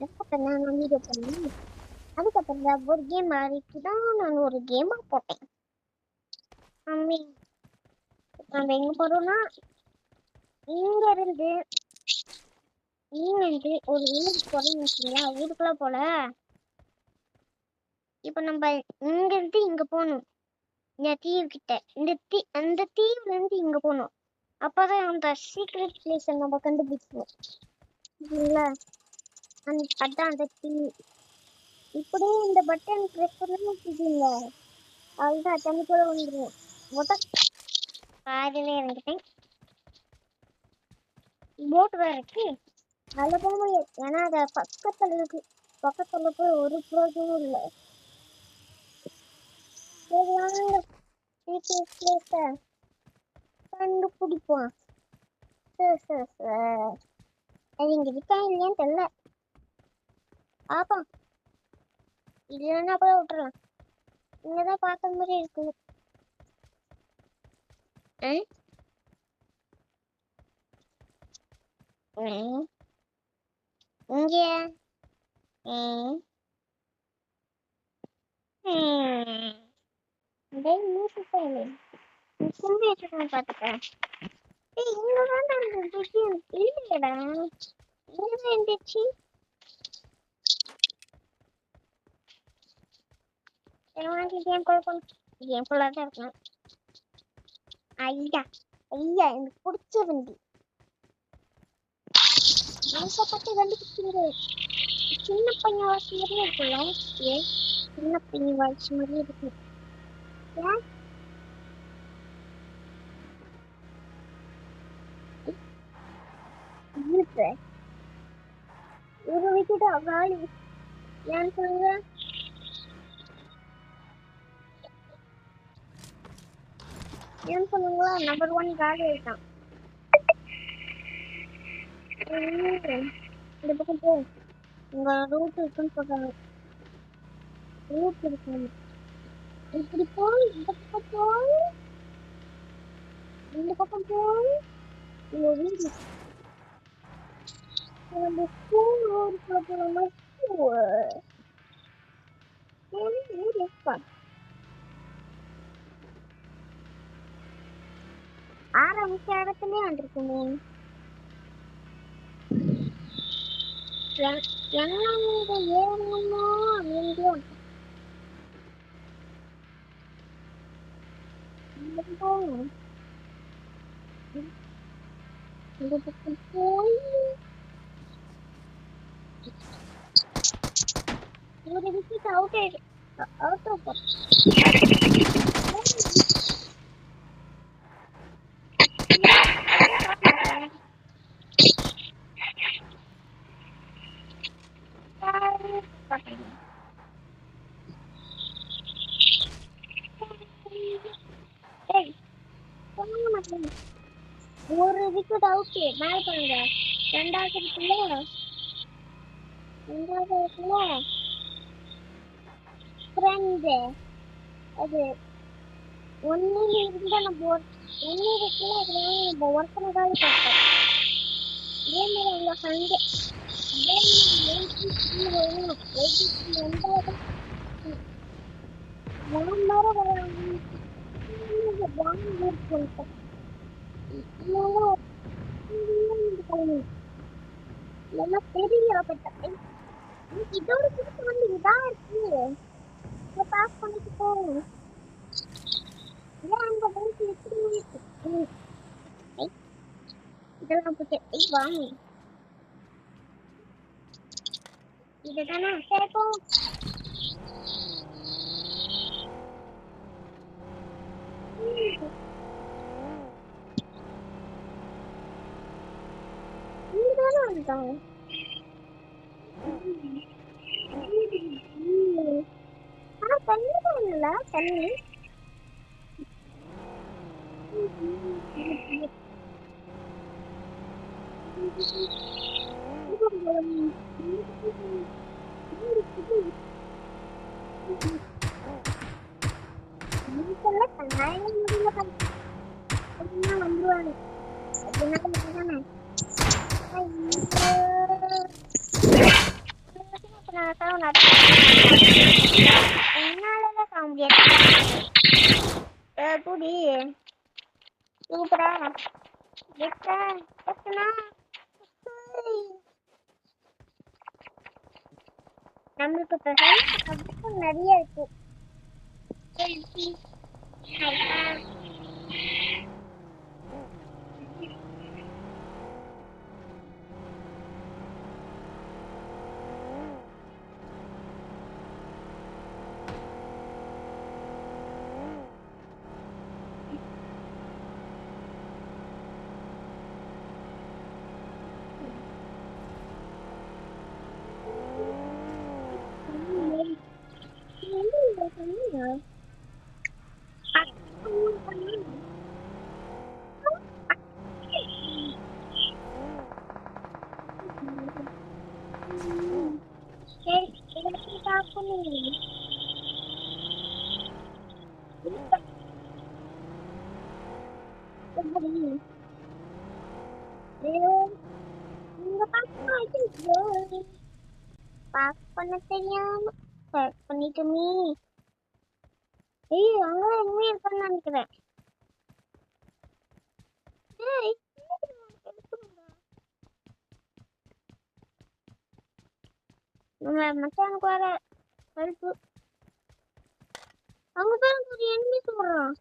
அதுக்கப்புறம் தான் நான் வீடியோ பண்ணேன். அதுக்கப்புறம் தான் ஒரு கேம் ஆடிட்டு தான் நான் ஒரு கேமாக போட்டேன். மம்மி நம்ம எங்கே போகிறோம்னா இங்கேருந்து ஒரு ஊருக்கு போகிறோம்னு வச்சுங்களா, ஊருக்குள்ளே போல. இப்போ நம்ம இங்கேருந்து இங்கே போகணும். இந்த தீவு கிட்ட அந்த தீவுலேருந்து இங்கே போகணும். அப்போதான் அந்த சீக்ரெட் பிளேஸை நம்ம கண்டுபிடிப்போம். சரிங்களா? அதான் அந்த தீவு. இப்படியே இந்த பட்டன் ப்ரெஸ் பண்ணணும் வச்சுக்கோங்க, அதுதான் தண்ணிக்குள்ள வந்துடும். பாதியிலே இறங்கிட்டேன். போட் வேற இருக்கு, அதில் போக முடியாது. ஏன்னா அதை பக்கத்தில் இருக்கு. பக்கத்தில் போய் ஒரு ப்ரோஜனும் இல்லை. கண்டுபிடிப்போம். அது இங்க இருக்கா இல்லையான்னு தெரியல. பாப்போம். இல்லைன்னா கூட விட்டுறலாம். இங்கதான் பார்த்த மாதிரி இருக்கு. இங்க பாத்துட்டேன். இங்கதான் இல்லையடா, இங்கதான் இருந்துச்சு. கேம் ஃபுல்லா தான் இருக்கணும். ஐயா ஐயா, எனக்கு பிடிச்ச வண்டி. பத்தி கண்டுபிடிச்சிரு. சின்ன பையன் வாசி மாதிரியே இருக்குல்ல. சின்ன பையன் வாசி மாதிரியே இருக்கு. ஒரு விக்கெட் காலி. ஏன்னு சொல்லுங்க. ஏன்னு சொல்லுங்களா, நம்பர் 1 காலி ஆயிட்டான். இந்த பக்கம் போ. உங்க ரூட் இருக்குன்னு சொல்றாங்க. ரூட் இருக்கு. இப்படி போய் இந்த பக்கம் போய் இந்த பக்கம் போய் இந்த வீடு நம்ம ஸ்கூல் ரோடுக்குள்ள போனோம்னா ஆரம்பிச்ச இடத்துலயே வந்திருக்குமே. என்ன ஏறணுமோ எங்கேயோ இந்த பக்கம் போய் ஒரு விக்கெட் அவுட் ஆயிடு. அவுட் ஆகும். ஒரு விக்கெட் அவுட். மேல பாருங்க, ரெண்டாவது இருக்குல்ல, ஃப்ரெண்ட். அது ஒன்னு இருந்தா நம்ம ஒன்னு இருக்குல்ல, அதனால நம்ம ஒருத்தனை காலி பார்த்தோம். இதே மாதிரி அவங்க சண்டே பெரிய இதோட புதுசு வந்து இதா இருக்கு. பாஸ் பண்ணிட்டு போகும். இதெல்லாம் போட்டு வாங்க. இதுதானே கேட்கும். ஆனா தண்ணி தான் இல்ல. தண்ணி வந்துருவாங்க. என்னாலதான் சாக முடியாது. கூடி சூப்பரா நம்மளுக்கு இப்ப ஹெல்ப் நிறைய இருக்கு. பண்ண தெரியாம பண்ணிட்டுமே. ஏய் அங்க எங்க இருக்கான்னு நினைக்கிறேன். ஏய் நம்ம மச்சானுக்கு வர கருப்பு அங்க பாருங்க ஒரு எனிமி சொல்றான்.